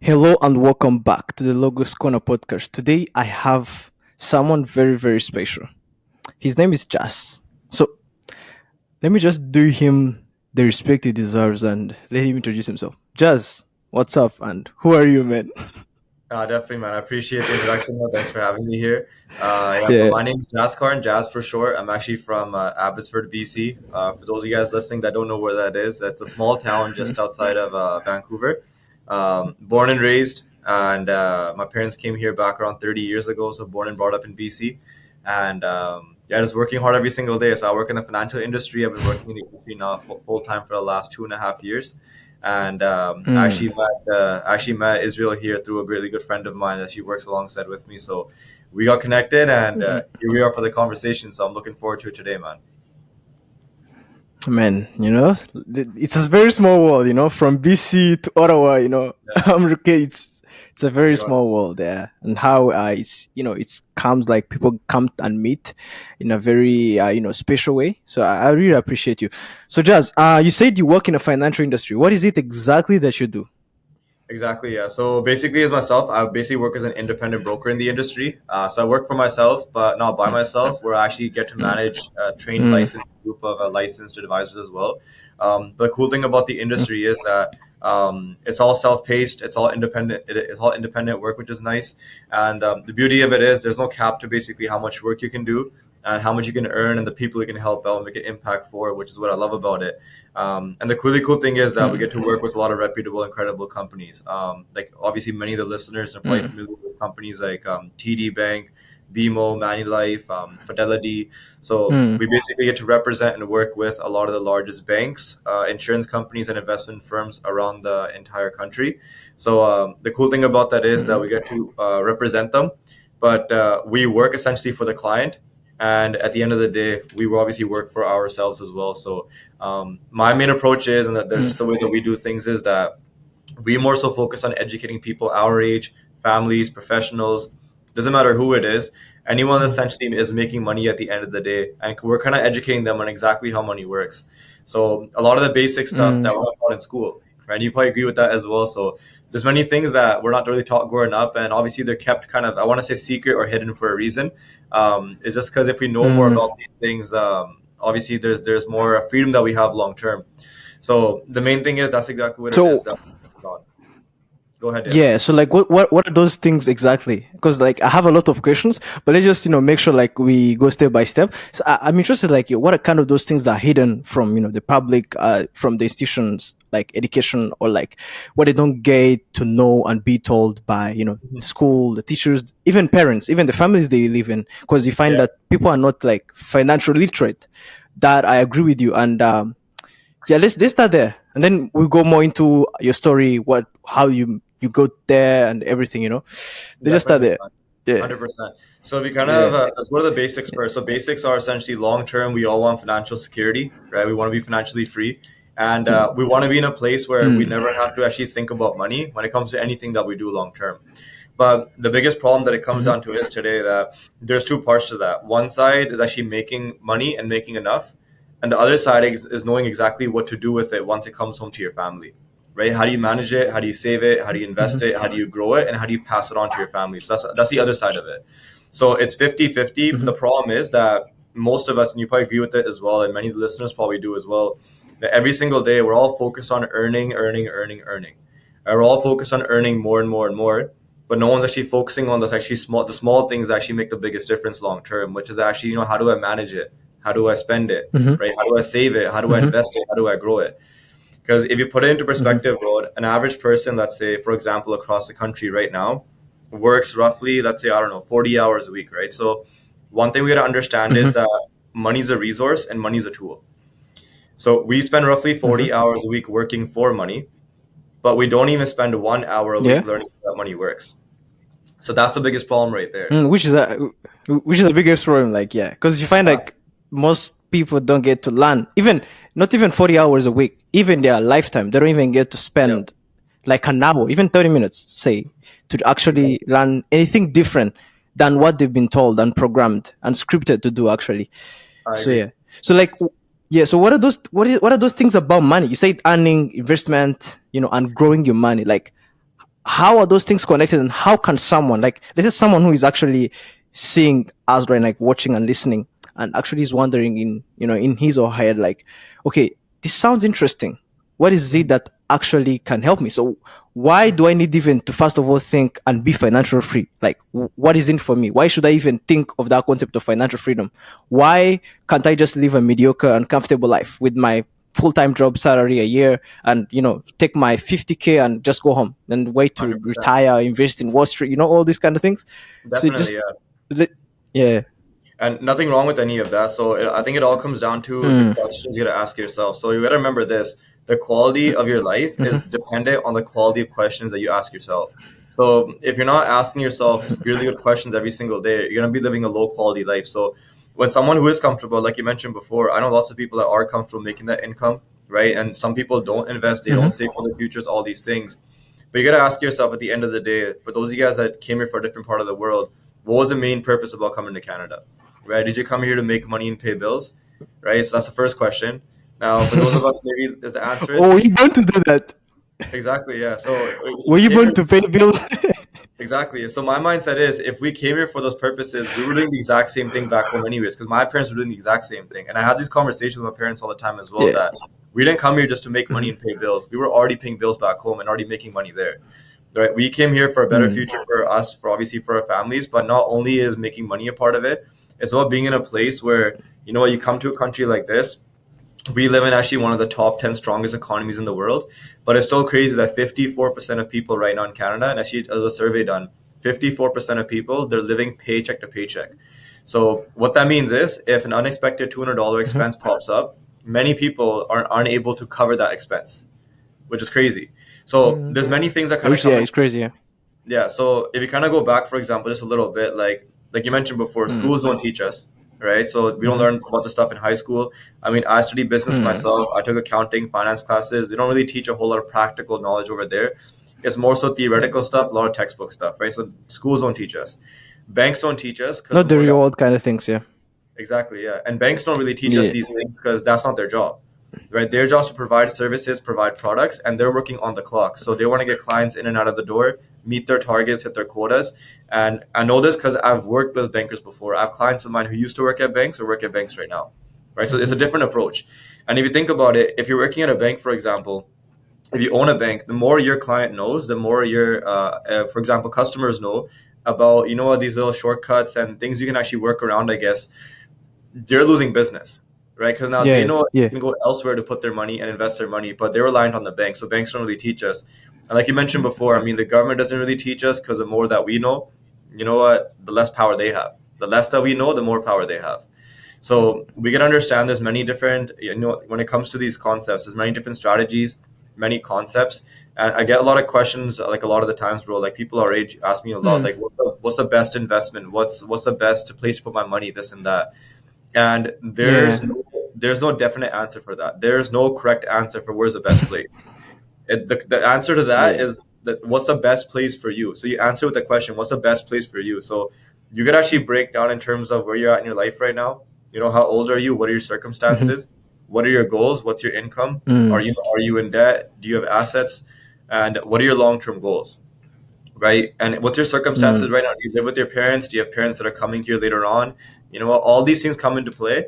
Hello and welcome back to the Logos Corner podcast. Today I have someone very, very special. His name is Jas. So let me just do him the respect he deserves and let him introduce himself. Jas, what's up and who are you, man? Definitely, man. I appreciate the introduction. Thanks for having me here. Yeah. My name is Jaskaran, Jazz for short. I'm actually from Abbotsford, BC. For those of you guys listening that don't know where that is, it's a small town just outside of Vancouver. Born and raised, and my parents came here back around 30 years ago. So born and brought up in BC, and yeah, just working hard every single day. So I work in the financial industry. I've been working in the industry now full time for the last 2.5 years, and Mm. actually met Israel here through a really good friend of mine that she works alongside with me. So we got connected, and here we are for the conversation. So I'm looking forward to it today, man. Man, it's a very small world, from BC to Ottawa, Yeah, okay, it's a very go small world there, and how it's comes like people come and meet in a very special way. So I really appreciate you. So Jazz, you said you work in a financial industry. What is it exactly that you do? Exactly, yeah. So basically, as myself, I basically work as an independent broker in the industry. So I work for myself, but not by myself, where I actually get to manage a trained, Mm, licensed group of licensed advisors as well. The cool thing about the mm, industry is that it's all self-paced, it's all independent, it's all independent work, which is nice. And the beauty of it is there's no cap to basically how much work you can do and how much you can earn and the people you can help out and make an impact for, which is what I love about it. And the really cool thing is that we mm, get to work with a lot of reputable, incredible companies. Like obviously, many of the listeners are probably mm, familiar with companies like TD Bank, BMO, Manulife, Fidelity. So mm, we basically get to represent and work with a lot of the largest banks, insurance companies, and investment firms around the entire country. So the cool thing about that is that mm, we get to represent them, but we work essentially for the client. And at the end of the day, we will obviously work for ourselves as well. So my main approach is, and that there's just mm, the way that we do things is that we more so focus on educating people our age, families, professionals, doesn't matter who it is, anyone that essentially is making money at the end of the day, and we're kind of educating them on exactly how money works. So a lot of the basic stuff that mm, we're not taught in school, right? You probably agree with that as well. So there's many things that we're not really taught growing up, and obviously they're kept kind of, I want to say, secret or hidden for a reason. It's just because if we know more mm. about these things, obviously there's more freedom that we have long term. So the main thing is that's exactly what it So is that on. Go ahead, yeah. yeah, so like what are those things exactly? Because like I have a lot of questions, but let's just make sure like we go step by step. So I'm interested like what are kind of those things that are hidden from the public, from the institutions like education, or like what they don't get to know and be told by Mhm. the school, the teachers, even parents, even the families they live in. Because you find Yeah, that people are not like financially literate. That I agree with you, and yeah, let's start there, and then we'll go more into your story, what how you go there and everything. Let's just start definitely, there. man. Yeah, 100%. So we kind of yeah. let's go to the basics first. So basics are essentially long term. We all want financial security, right? We want to be financially free, and we want to be in a place where we Mm, never have to actually think about money when it comes to anything that we do long term. But the biggest problem that it comes mhm, down to is today that there's two parts to that. One side is actually making money and making enough, and the other side is knowing exactly what to do with it once it comes home to your family. Right? How do you manage it? How do you save it? How do you invest mhm, it? How do you grow it? And how do you pass it on to your family? So that's the other side of it. So it's 50-50. But mhm, the problem is that most of us, and you probably agree with it as well, and many of the listeners probably do as well, that every single day we're all focused on earning, earning, earning, earning. And we're all focused on earning more and more and more, but no one's actually focusing on the small things that actually make the biggest difference long term, which is actually, how do I manage it? How do I spend it? mhm, Right? How do I save it? How do I mhm, invest it? How do I grow it? Because if you put it into mhm, perspective, bro, an average person, let's say, for example, across the country right now, works roughly, let's say, I don't know, 40 hours a week, right? So one thing we got to understand is mhm, that money's a resource and money's a tool. So we spend roughly mhm. 40 hours a week working for money, but we don't even spend 1 hour a week Yeah. learning how that money works. So that's the biggest problem right there. Which is the biggest problem, like, yeah, because you find That's like most people don't get to learn, even not even 40 hours a week, even their lifetime they don't even get to yeah, spend like an hour, even 30 minutes, say, to actually exactly. learn anything different than what they've been told and programmed and scripted to do, actually. I So agree. yeah, so like yeah, so what are those things about money? You said earning, investment, and growing your money. Like how are those things connected, and how can someone, like, this is someone who is actually seeing us right, like watching and listening, and actually is wondering in, in his or her head, like, okay, this sounds interesting. What is it that actually can help me? So why do I need even to first of all think and be financial free? Like, what is in for me? Why should I even think of that concept of financial freedom? Why can't I just live a mediocre and comfortable life with my full-time job salary a year, and take my 50K and just go home and wait to 100%. retire, invest in Wall Street, all these kind of things? So Definitely, just yeah. yeah. And nothing wrong with any of that. So I think it all comes down to the Mm. questions you got to ask yourself. So you got to remember this: the quality of your life is Mm-hmm. dependent on the quality of questions that you ask yourself. So if you're not asking yourself really good questions every single day, you're gonna be living a low quality life. So when someone who is comfortable, like you mentioned before, I know lots of people that are comfortable making that income, right? And some people don't invest, they don't Mm-hmm. save for their futures, all these things. But you got to ask yourself at the end of the day, for those of you guys that came here for a different part of the world, what was the main purpose about coming to Canada? Right? Did you come here to make money and pay bills? Right? So that's the first question. Now, for those of us, maybe the answer is Oh, were you born to do that? exactly, yeah. So Were if you you came born here, to pay bills? exactly. So my mindset is if we came here for those purposes, we were doing the exact same thing back home anyways, because my parents were doing the exact same thing. And I have these conversations with my parents all the time as well Yeah. that we didn't come here just to make money Mm-hmm. and pay bills. We were already paying bills back home and already making money there. Right? We came here for a better Mm. future for us, for obviously for our families, but not only is making money a part of it, it's about being in a place where, you come to a country like this. We live in actually one of the top 10 strongest economies in the world, but it's still crazy that 54% of people right now in Canada, and actually as a survey done, 54% of people, they're living paycheck to paycheck. So what that means is if an unexpected $200 Mm-hmm. expense pops up, many people aren't able to cover that expense, which is crazy. So Mm. there's many things that kind of Which, come yeah, in. it's crazy. Yeah. Yeah, so if you kind of go back, for example, just a little bit, like you mentioned before, Mm. schools don't teach us, right? So we don't Mm-hmm. learn about the stuff in high school. I mean, I studied business Mm. myself. I took accounting, finance classes. They don't really teach a whole lot of practical knowledge over there. It's more so theoretical stuff, a lot of textbook stuff, right? So schools don't teach us. Banks don't teach us because the Not the more that reward kind of things. Yeah. exactly, yeah. And banks don't really teach us Yeah. these things because that's not their job, right? Their job is to provide services, provide products, and they're working on the clock. So they want to get clients in and out of the door, meet their targets, hit their quotas. And I know this because I've worked with bankers before. I have clients of mine who used to work at banks or work at banks right now, right? So it's a Mm-hmm. different approach. And if you think about it, if you're working at a bank, for example, if you own a bank, the more your client knows, the more your, for example, customers know about, these little shortcuts and things you can actually work around, I guess they're losing business, right? Because now they Yeah. know Yeah. they can go elsewhere to put their money and invest their money, but they're reliant on the bank. So banks don't really teach us. And like you mentioned before, I mean, the government doesn't really teach us because the more that we know, you know what, the less power they have. The less that we know, the more power they have. So we can understand there's many different, when it comes to these concepts, there's many different strategies, many concepts. And I get a lot of questions, like a lot of the times, bro. Like people our age ask me a lot, Mm. like, what's the best investment? What's the best place to put my money? This and that. And Yeah. there's no definite answer for that. There's no correct answer for where's the best place. The answer to that Yeah. is that what's the best place for you. So you answer with the question, what's the best place for you? So you could actually break down in terms of where you're at in your life right now. How old are you? What are your Mm-hmm. circumstances? What are your goals? What's your income? are Mm. you are you in debt? Do you have assets? And what are your long-term goals? Right? And what's your circumstances Mm. right now? Do you live with your parents? Do you have parents that are coming here later on? All these things come into play.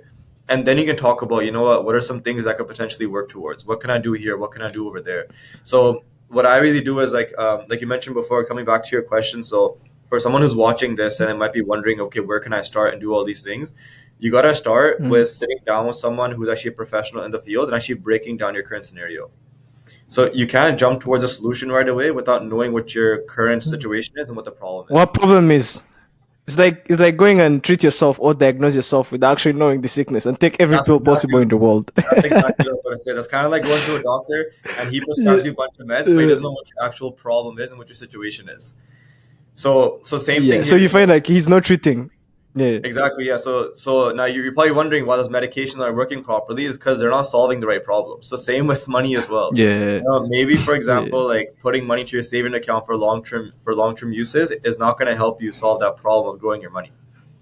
And then you can talk about, what are some things I could potentially work towards? What can I do here? What can I do over there? So what I really do is like you mentioned before, coming back to your question. So for someone who's watching this and they might be wondering, okay, where can I start and do all these things? You got to start Mm. with sitting down with someone who's actually a professional in the field and actually breaking down your current scenario. So you can't jump towards a solution right away without knowing what your current Mm. situation is and what the problem What is. problem is? It's like going and treat yourself or diagnose yourself without actually knowing the sickness and take every That's pill exactly possible in the world. that's exactly what I was going to say. That's kind of like going to a doctor and he Yeah. prescribes you a bunch of meds, but he doesn't know what your actual problem is and what your situation is. So same Yeah. thing So here. you find like he's not treating. Yeah. Exactly, yeah. So now you're probably wondering why those medications aren't working properly is because they're not solving the right problem. So same with money as well. Yeah. Maybe for Yeah. example, like putting money to your saving account for long term uses is not going to help you solve that problem of growing your money.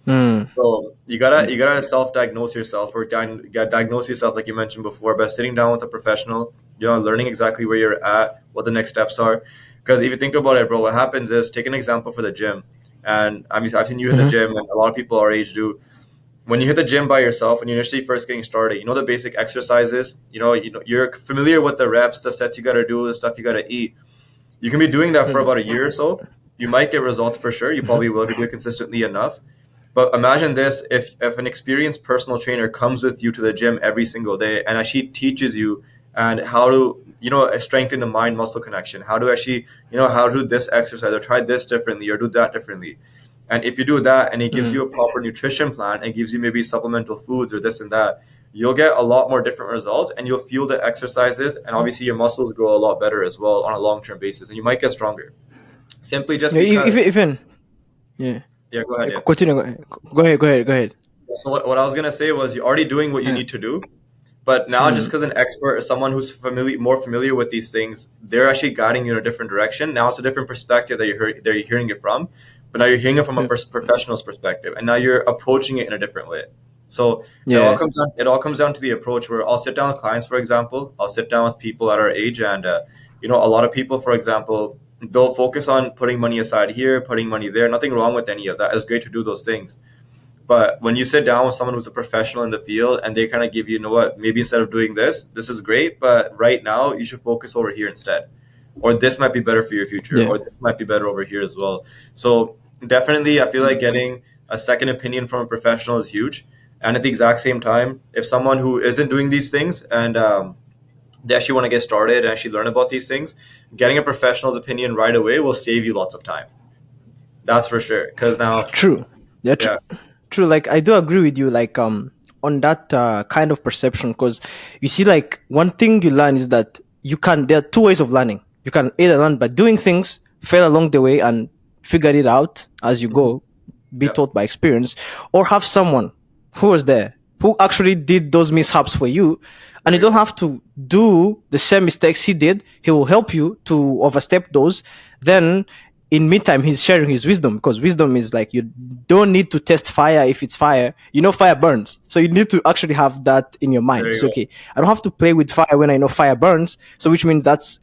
Mm. So you gotta self-diagnose yourself or diagnose yourself like you mentioned before by sitting down with a professional, learning exactly where you're at, what the next steps are. Because if you think about it, bro, what happens is, take an example for the gym. And I mean, I've seen you hit the Hmm. gym, and a lot of people our age do. When you hit the gym by yourself, when you're initially first getting started, the basic exercises. You're familiar with the reps, the sets you got to do, the stuff you got to eat. You can be doing that for about a year or so. You might get results for sure. You probably will if you do it consistently enough. But imagine this: if an experienced personal trainer comes with you to the gym every single day and actually teaches you and how to strengthen the mind muscle connection, how to actually how to do this exercise or try this differently or do that differently. And if you do that and it gives you a proper nutrition plan and gives you maybe supplemental foods or this and that, you'll get a lot more different results and you'll feel the exercises, and obviously your muscles grow a lot better as well on a long-term basis, and you might get stronger simply just Yeah, because. even yeah. Yeah, go ahead. Yeah. Continue. Go ahead. Go ahead. Go ahead. So what I was gonna say was, you're already doing what you Yeah. need to do, but now just Mm. because an expert or someone who's more familiar with these things, they're actually guiding you in a different direction. Now it's a different perspective that you're hearing it from, but now you're hearing it from a Yeah. professional's perspective, and now you're approaching it in a different way. So Yeah. it all comes down to the approach. Where I'll sit down with clients, for example, I'll sit down with people at our age, and a lot of people, for example, they'll focus on putting money aside here, putting money there. Nothing wrong with any of that. It's great to do those things. But when you sit down with someone who's a professional in the field and they kind of give you, what, maybe instead of doing this, this is great, but right now you should focus over here instead. Or this might be better for your future, Yeah. or this might be better over here as well. So definitely, I feel like getting a second opinion from a professional is huge. And at the exact same time, if someone who isn't doing these things and they actually want to get started and actually learn about these things, getting a professional's opinion right away will save you lots of time. That's for sure. Because now, True. Yeah. yeah, True. Like I do agree with you. Like on that kind of perception, because you see, like one thing you learn is that you can. There are two ways of learning. You can either learn by doing things, fail along the way, and figure it out as you mhm, go, be yeah, taught by experience, or have someone who was there who actually did those mishaps for you, and you right, don't have to do the same mistakes he did. He will help you to overstep those. Then in meantime, he's sharing his wisdom, because wisdom is like, you don't need to test fire. If it's fire, fire burns, so you need to actually have that in your mind. there you So go. okay, I don't have to play with fire when I know fire burns, so which means that's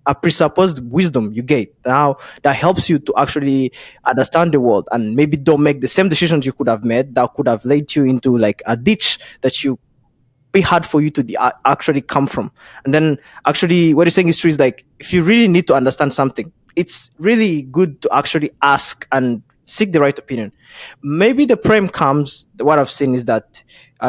a presupposed wisdom you get now that helps you to actually understand the world, and maybe don't make the same decisions you could have made that could have led you into like a ditch that you be hard for you to actually come from. And then actually what you're saying is true, is like, if you really need to understand something, it's really good to actually ask and seek the right opinion. Maybe the problem comes, what I've seen is that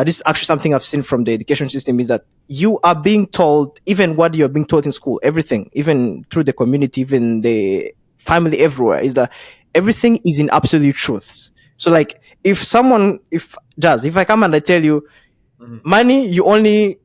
this is actually something I've seen from the education system, is that you are being told, even what you're being taught in school, everything, even through the community, even the family, everywhere, is that everything is in absolute truths. So like, if I come and I tell you, Mhm. money, you only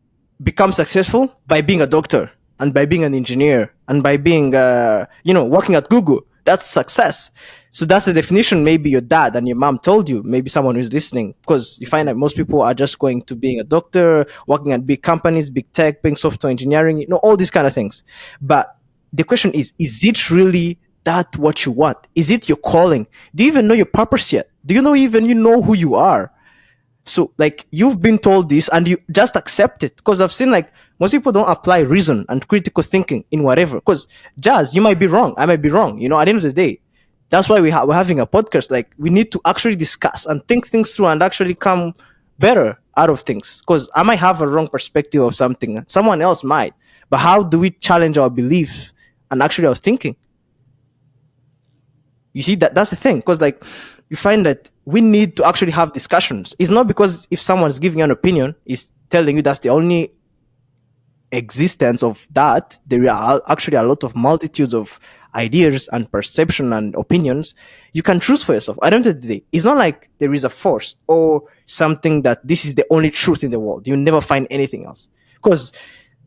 become successful by being a doctor and by being an engineer and by being working at Google, that's success. So that's the definition maybe your dad and your mom told you, maybe someone who's listening, because you find that most people are just going to being a doctor, working at big companies, big tech, being software engineering, all these kind of things. But the question is it really that what you want? Is it your calling? Do you even know your purpose yet? Do you know even you know who you are? So like, you've been told this and you just accept it, because I've seen like most people don't apply reason and critical thinking in whatever. Because Jazz, you might be wrong, I might be wrong. At the end of the day, that's why we're having a podcast. Like, we need to actually discuss and think things through and actually come better out of things. Because I might have a wrong perspective of something, someone else might. But how do we challenge our beliefs and actually our thinking? You see, that's the thing, because like, you find that we need to actually have discussions. It's not because if someone's giving you an opinion, is telling you that's the only existence of that. There are actually a lot of multitudes of ideas and perception and opinions. You can choose for yourself. At the end of the day, it's not like there is a force or something that this is the only truth in the world. You never find anything else. Because,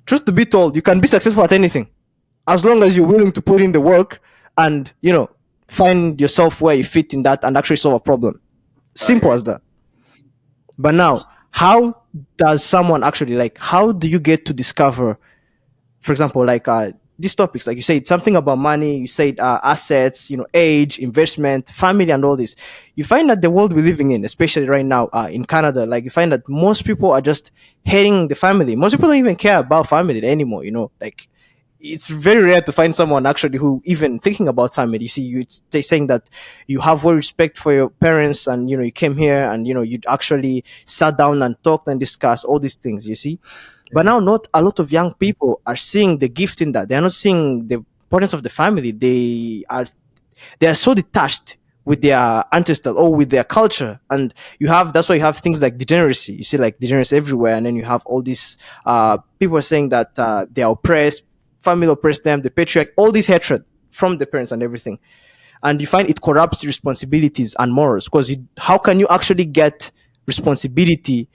truth to be told, you can be successful at anything as long as you're willing to put in the work and find yourself where you fit in that and actually solve a problem. I Simple agree. as that. But now, how does someone actually, like, how do you get to discover, for example, like, these topics, like you said, something about money, you said assets, age, investment, family, and all this. You find that the world we're living in, especially right now in Canada, like you find that most people are just hating the family. Most people don't even care about family anymore. Like it's very rare to find someone actually who even thinking about family. You see, they saying that you have more respect for your parents, and you came here, and you actually sat down and talked and discussed all these things. You see, but now, not a lot of young people are seeing the gift in that. They are not seeing the importance of the family. They are so detached with their ancestral or with their culture, and that's why you have things like degeneracy. You see, like degeneracy everywhere, and then you have all these people are saying that they are oppressed, family oppressed them, the patriarch, all this hatred from the parents and everything. And you find it corrupts responsibilities and morals, because how can you actually get responsibility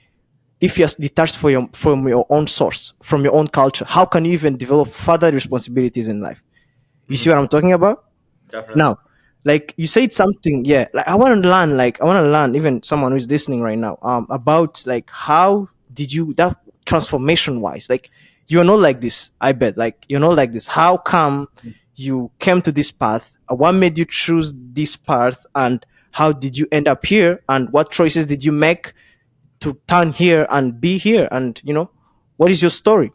if you're detached from your own source, from your own culture? How can you even develop further responsibilities in life? You see Mhm. what I'm talking about? Definitely. Now, like you said something, yeah. Like I want to learn, even someone who's listening right now, about like how did you that transformation wise, like you're not like this. I bet, like you're not like this. How come you came to this path? What made you choose this path, and how did you end up here? And what choices did you make to turn here and be here? And what is your story?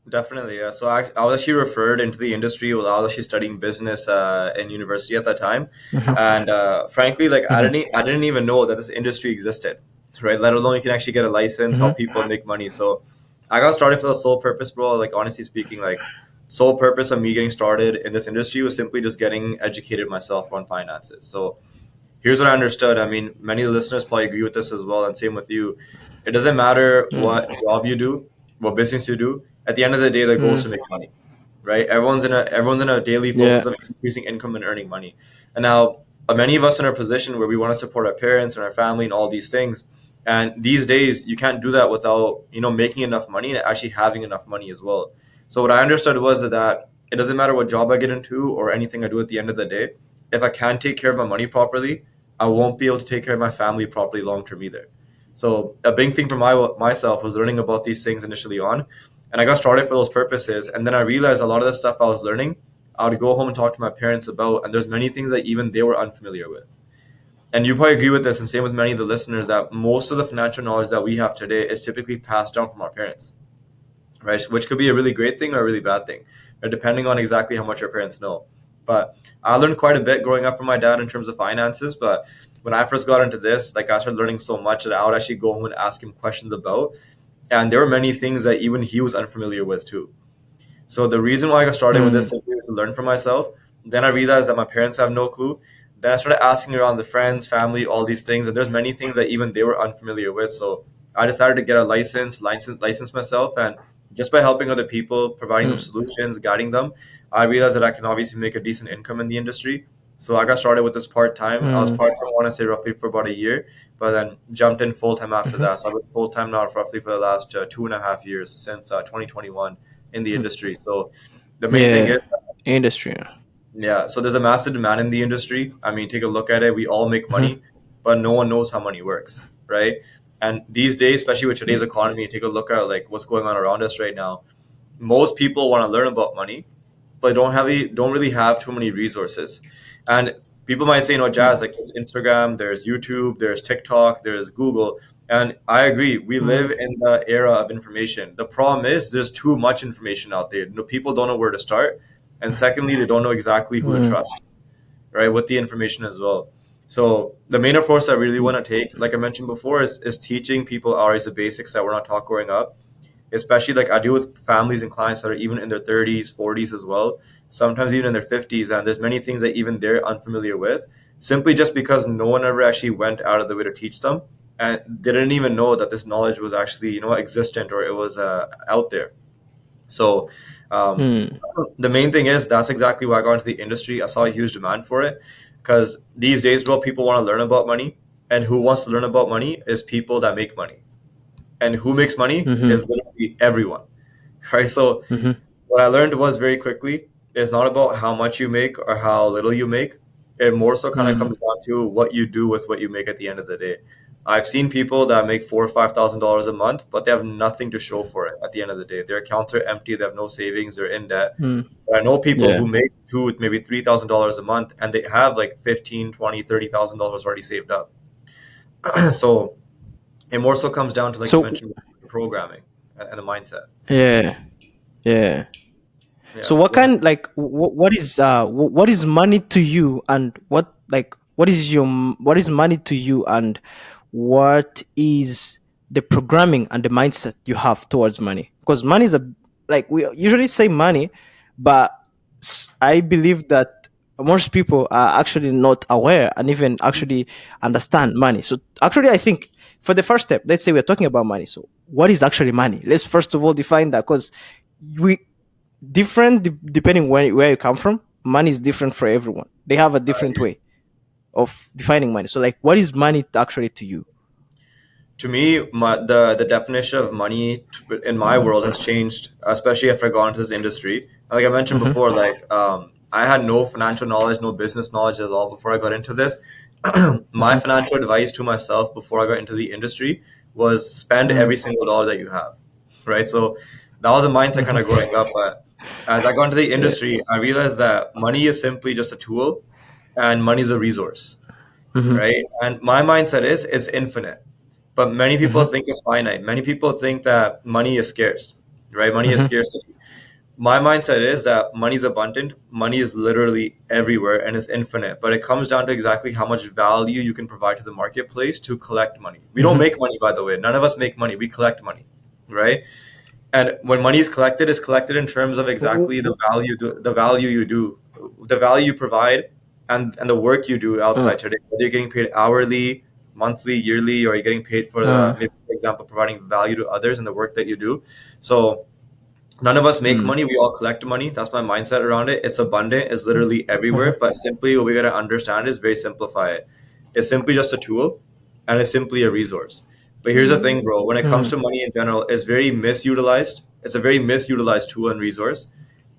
Definitely, yeah. So I was actually referred into the industry while I was actually studying business in university at that time, Mhm, and frankly, like mhm, I didn't even know that this industry existed, right? Let alone you can actually get a license, mhm, help people make money. So I got started for the sole purpose, bro. Like honestly speaking, like sole purpose of me getting started in this industry was simply just getting educated myself on finances. So here's what I understood. I mean, many listeners probably agree with this as well, and same with you. It doesn't matter what mm, job you do, what business you do. At the end of the day, the goal is to mm. make money, right? Everyone's in a daily Yeah. focus of increasing income and earning money. And now, many of us in our position where we want to support our parents and our family and all these things. And these days, you can't do that without making enough money and actually having enough money as well. So what I understood was that it doesn't matter what job I get into or anything I do at the end of the day. If I can't take care of my money properly, I won't be able to take care of my family properly long term either. So a big thing for myself was learning about these things initially on, and I got started for those purposes. And then I realized a lot of the stuff I was learning, I would go home and talk to my parents about, and there's many things that even they were unfamiliar with. And you probably agree with this, and same with many of the listeners, that most of the financial knowledge that we have today is typically passed down from our parents, right? Which could be a really great thing or a really bad thing, right? Depending on exactly how much your parents know. But I learned quite a bit growing up from my dad in terms of finances. But when I first got into this, like I started learning so much that I would actually go home and ask him questions about. And there were many things that even he was unfamiliar with too. So the reason why I got started with this Mm, simply was to learn for myself. Then I realized that my parents have no clue. Then I started asking around the friends, family, all these things, and there's many things that even they were unfamiliar with. So I decided to get a license myself, and just by helping other people, providing them mm, solutions, guiding them, I realized that I can obviously make a decent income in the industry. So I got started with this part time. I was mm, part time, I want to say roughly for about a year, but then jumped in full time after mhm, that. So I've been full time now roughly for the last 2.5 years since 2021 in the mm. industry. So the main thing Yeah. is, Industry. yeah, so there's a massive demand in the industry. I mean, take a look at it. We all make Mhm, money, but no one knows how money works, right? And these days, especially with today's economy, take a look at like what's going on around us right now. Most people want to learn about money, but don't really have too many resources. And people might say, Jazz, like there's Instagram, there's YouTube, there's TikTok, there's Google. And I agree, we live mm, in the era of information. The problem is there's too much information out there. No, people don't know where to start. And secondly, they don't know exactly who to mm, trust, right, with the information as well. So the main approach I really mm, want to take, like I mentioned before, is teaching people always the basics that we're not taught growing up, especially like I deal with families and clients that are even in their 30s, 40s as well, sometimes even in their 50s, and there's many things that even they're unfamiliar with, simply just because no one ever actually went out of the way to teach them, and they didn't even know that this knowledge was actually existent, or it was out there. So um, mm, the main thing is that's exactly why I got into the industry. I saw a huge demand for it because these days, bro, people want to learn about money, and who wants to learn about money is people that make money, and who makes money mhm, is literally everyone, right? So mhm, what I learned was very quickly, it's not about how much you make or how little you make. It more so kind of mm, comes down to what you do with what you make at the end of the day. I've seen people that make $4,000 or $5,000 a month, but they have nothing to show for it at the end of the day. Their accounts are empty, they have no savings, they're in debt. mm, I know people Yeah. who make two, maybe $3,000 a month, and they have like 15, 20, $30,000 already saved up. So it more so comes down to, like you So mentioned, programming and the mindset. yeah, yeah. So Yeah, what go ahead. kind like what is money to you, and what is money to you, and what is the programming and the mindset you have towards money? Because money is a like we usually say money, but I believe that most people are actually not aware and even actually understand money. So actually, I think for the first step, let's say we're talking about money. So what is actually money? Let's first of all define that, because we different depending where you come from. Money is different for everyone. They have a different way of defining money. So like, what is money actually to you? To me, the definition of money in my world has changed, especially after I got into this industry. Like I mentioned before, Mm-hmm. like I had no financial knowledge, no business knowledge at all before I got into this. My Mm-hmm. financial advice to myself before I got into the industry was spend every single dollar that you have, right? So that was a mindset kind of Mm-hmm. growing up. But as I got into the Yeah. industry, I realized that money is simply just a tool, and money is a resource, Mm-hmm. right? And my mindset is it's infinite, but many people Mm-hmm. think it's finite. Many people think that money is scarce, right? Money is Mm-hmm. scarcity. My mindset is that money is abundant. Money is literally everywhere and is infinite, but it comes down to exactly how much value you can provide to the marketplace to collect money. We don't Mm-hmm. make money, by the way. None of us make money. We collect money, right? And when money is collected, it's collected in terms of exactly the value you do, the value you provide, and the work you do outside today. Whether you're getting paid hourly, monthly, yearly, or you're getting paid for the, Uh, maybe, for example, providing value to others in the work that you do. So none of us make mm. money. We all collect money. That's my mindset around it. It's abundant. It's literally everywhere. But simply, what we gotta understand is very simplify it. It's simply just a tool, and it's simply a resource. But here's the thing, bro. When it comes to Mm. money in general, it's very misutilized. It's a very misutilized tool and resource,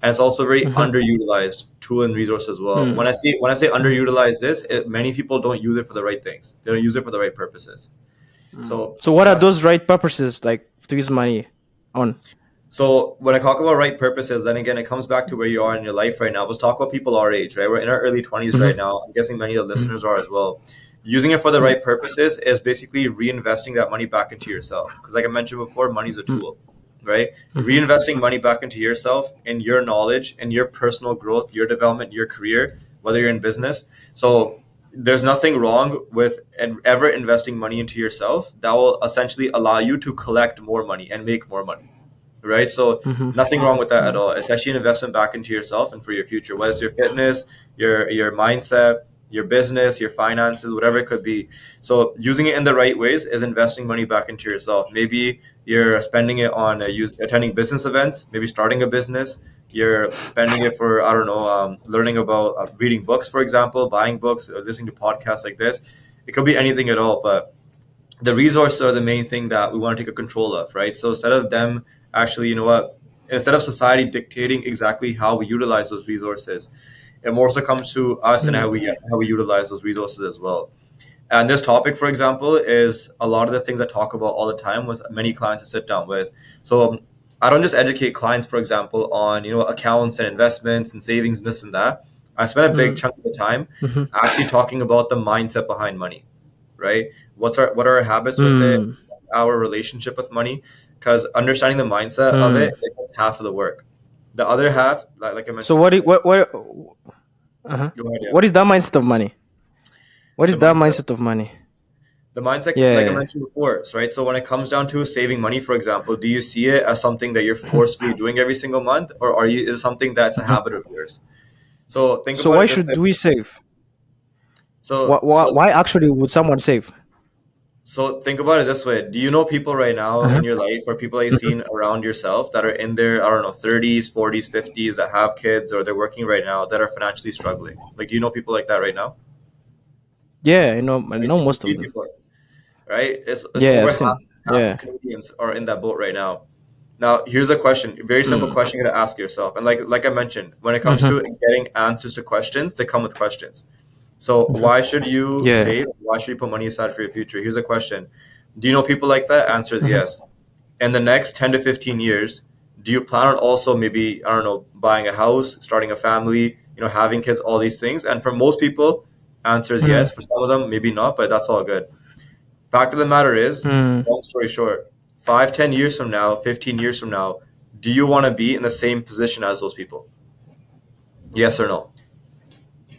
and it's also a very Mm-hmm. underutilized tool and resource as well. Mm. When I say Mm. underutilized, many people don't use it for the right things. They don't use it for the right purposes. Mm. So So what are that's those right purposes like to use money on? So when I talk about right purposes, then again, it comes back to where you are in your life right now. Let's talk about people our age, right? We're in our early 20s right Mm-hmm. now. I'm guessing many of the Mm-hmm. listeners are as well. Using it for the right purposes is basically reinvesting that money back into yourself. Because like I mentioned before, money's a tool, right? Mm-hmm. Reinvesting money back into yourself, in your knowledge, in your personal growth, your development, your career, whether you're in business. So there's nothing wrong with ever investing money into yourself that will essentially allow you to collect more money and make more money, right? So Mm-hmm. nothing wrong with that at all. It's actually an investment back into yourself and for your future, whether it's your fitness, your mindset, your business, your finances, whatever it could be. So using it in the right ways is investing money back into yourself. Maybe you're spending it on attending business events, maybe starting a business. You're spending it for, I don't know, learning about reading books, for example, buying books, or listening to podcasts like this. It could be anything at all, but the resources are the main thing that we want to take a control of, right? So instead of them actually, instead of society dictating exactly how we utilize those resources, it more so comes to us and how we utilize those resources as well. And this topic, for example, is a lot of the things I talk about all the time with many clients I sit down with. So I don't just educate clients, for example, on accounts and investments and savings and this and that. I spend a big chunk of the time Mm-hmm. actually talking about the mindset behind money, right? What are our habits with it, Mm. our relationship with money, because understanding the mindset of it Mm. is half of the work. The other half, like I So mentioned before, uh-huh. go ahead, yeah. What is that mindset of money? What The is that mindset, mindset of money? the mindset, like I Yeah. mentioned before, right? So when it comes down to saving money, for example, do you see it as something that you're forcefully doing every single month, or is it something that's a habit of yours? So think So about why it this way. should we save? So so Why actually would someone save? So think about it this way. Do you know people right now Uh-huh. in your life or people that you've seen around yourself that are in their, I don't know, 30s, 40s, 50s that have kids or they're working right now that are financially struggling? Like, do you know people like that right now? Yeah, I You know see, you most of see them. people, right? It's Yeah, over I've half, seen. half of Yeah. Canadians are in that boat right now. Now, here's a question, a very simple Mm. question you gotta ask yourself. And like I mentioned, when it comes to Mm-hmm. getting answers to questions, they come with questions. So Mm-hmm. why should you Yeah. save? Why should you put money aside for your future? Here's a question. Do you know people like that? Answer is Mm-hmm. yes. In the next 10 to 15 years, Do you plan on also maybe, I don't know, buying a house, starting a family, having kids, all these things? And for most people, answer is Mm, yes. For some of them, maybe not, but that's all good. Fact of the matter is, mm. long story short, 5, 10 years from now, 15 years from now, do you want to be in the same position as those people? Yes or no?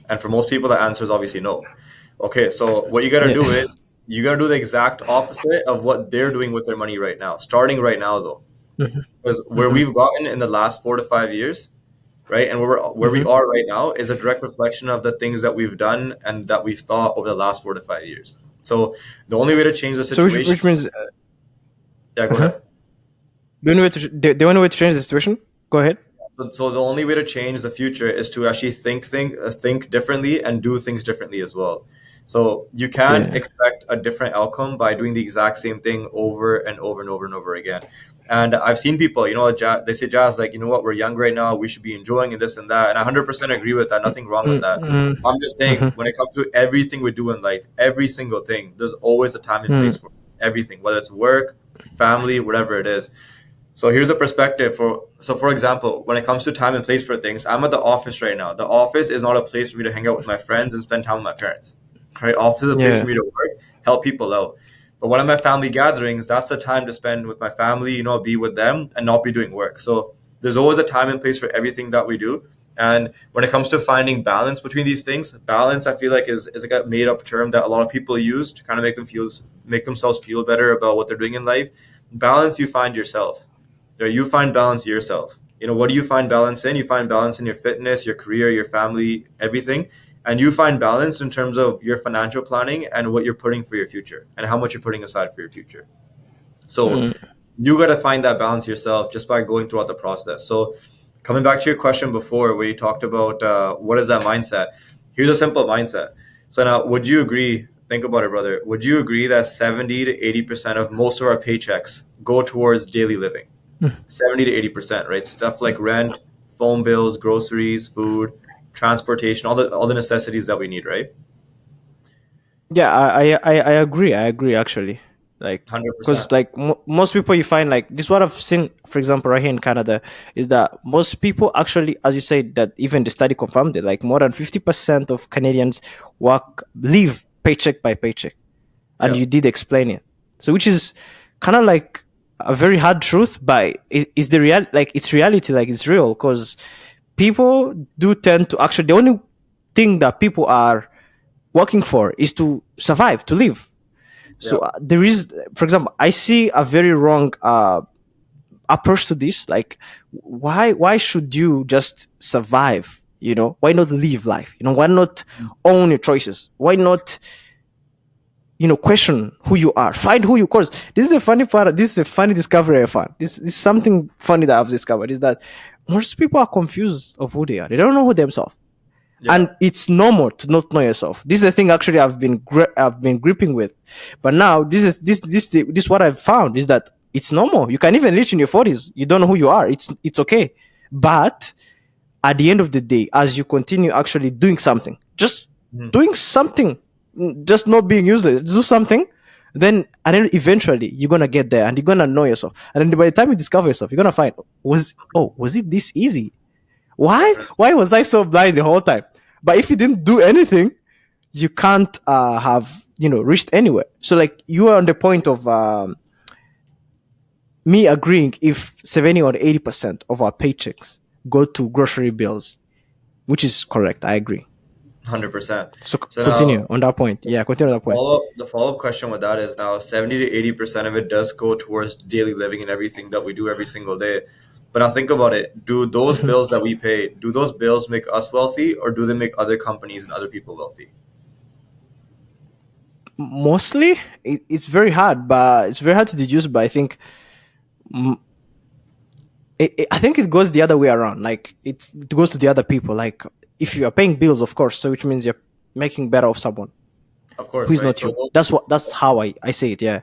And for most people, the answer is obviously no. Okay, so what you got to Yeah. do is you got to do the exact opposite of what they're doing with their money right now, starting right now, though. Mhm, Because where mhm, we've gotten in the last 4 to 5 years, right, and where we mhm. are right now is a direct reflection of the things that we've done and that we've thought over the last 4 to 5 years. So the only way to change the So situation, which means yeah, go uh-huh. ahead. The only way to change the situation. Go ahead. So the only way to change the future is to actually think differently and do things differently as well. So you can't Yeah. expect a different outcome by doing the exact same thing over and over and over and over again. And I've seen people, they say, Jazz, like, what, we're young right now, we should be enjoying and this and that. And I 100% agree with that. Nothing wrong with Mm, that. mm, I'm just saying, mhm, when it comes to everything we do in life, every single thing, there's always a time and place mm, for everything, whether it's work, family, whatever it is. So here's a perspective for example, when it comes to time and place for things, I'm at the office right now. The office is not a place for me to hang out with my friends and spend time with my parents. Right? Office is a place for yeah. me to work, help people out. But when I'm at family gatherings, that's the time to spend with my family, be with them and not be doing work. So there's always a time and place for everything that we do. And when it comes to finding balance between these things, balance I feel like is like a made up term that a lot of people use to kind of make themselves feel better about what they're doing in life. Balance you find yourself. There, you find balance yourself. What do you find balance in? You find balance in your fitness, your career, your family, everything. And you find balance in terms of your financial planning and what you're putting for your future and how much you're putting aside for your future. So Mm, you got to find that balance yourself just by going throughout the process. So coming back to your question before, where you talked about what is that mindset? Here's a simple mindset. So now, would you agree? Think about it, brother. Would you agree that 70 to 80% of most of our paychecks go towards daily living? mm. 70 to 80%, right? Stuff like rent, phone bills, groceries, food, transportation, all the necessities that we need, right? Yeah, I agree. I agree actually. Like, because 100%. like most people you find like this. What I've seen, for example, right here in Canada, is that most people actually, as you said, that even the study confirmed it. Like more than 50% of Canadians live paycheck by paycheck, and Yeah. you did explain it. So which is kind of like a very hard truth, but it is the real like it's reality, like it's real because people do tend to actually the only thing that people are working for is to survive, to live. So Yeah. there is, for example, I see a very wrong approach to this. Like, why should you just survive? Why not live life? Why not own your choices? Why not question who you are, find who you? Cause this is the funny part. This is the funny discovery I found. This is something funny that I've discovered is that most people are confused of who they are. They don't know who themselves, Yeah. and it's normal to not know yourself. This is the thing actually I've been gripping with, but now this what I've found is that it's normal. You can even reach in your 40s. You don't know who you are. It's okay, but at the end of the day, as you continue actually doing something, just Mhm. doing something, just not being useless, do something, and then eventually you're gonna get there and you're gonna know yourself. And then by the time you discover yourself, you're gonna find was it this easy? Why? Definitely. Why was I so blind the whole time? But if you didn't do anything, you can't have reached anywhere. So like you are on the point of me agreeing if 70 or 80% of our paychecks go to grocery bills, which is correct. I agree. 100%. So So now continue on that point. Yeah, continue on that point. the follow-up question with that is now 70 to 80% of it does go towards daily living and everything that we do every single day. But now think about it. Do those Mhm. bills that we pay, do those bills make us wealthy or do they make other companies and other people wealthy? Mostly, it's very hard, but it's very hard to deduce. But I think mm, I think it goes the other way around. Like it goes to the other people. Like if you are paying bills, of course, so which means you're making better of someone Of who course, is right? not you. That's how I say it. Yeah,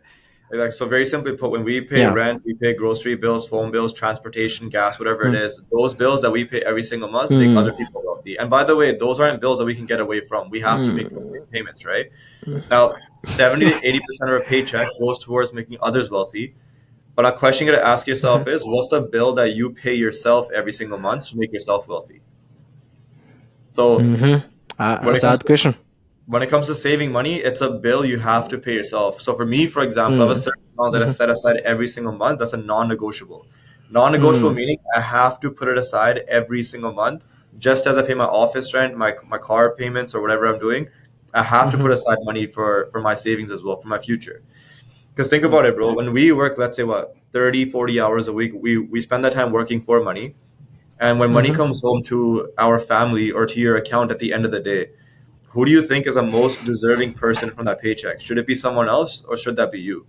Like, so very simply put, when we pay yeah. rent, we pay grocery bills, phone bills, transportation, gas, whatever it Mm. is. Those bills that we pay every single month make Mm. other people wealthy. And by the way, those aren't bills that we can get away from. We have to make those Mm. payments, right? Now, 70 to 80% of our paycheck goes towards making others wealthy. But a question you gotta ask Mhm. yourself is, what's the bill that you pay yourself every single month to make yourself wealthy? So Mhm. when it That's a comes hard to question. saving money, it's a bill you have to pay yourself. So for me, for example, I have a Mm. certain amount that I Mhm. set aside every single month. That's a non-negotiable. Non-negotiable Mm. meaning I have to put it aside every single month, just as I pay my office rent, my car payments, or whatever I'm doing. I have to put Mhm. aside money for my savings as well, for my future. Because think Mm. about it, bro. When we work, let's say what, 30, 40 hours a week, we spend that time working for money. And when money Mhm. comes home to our family or to your account at the end of the day, who do you think is the most deserving person from that paycheck? Should it be someone else or should that be you?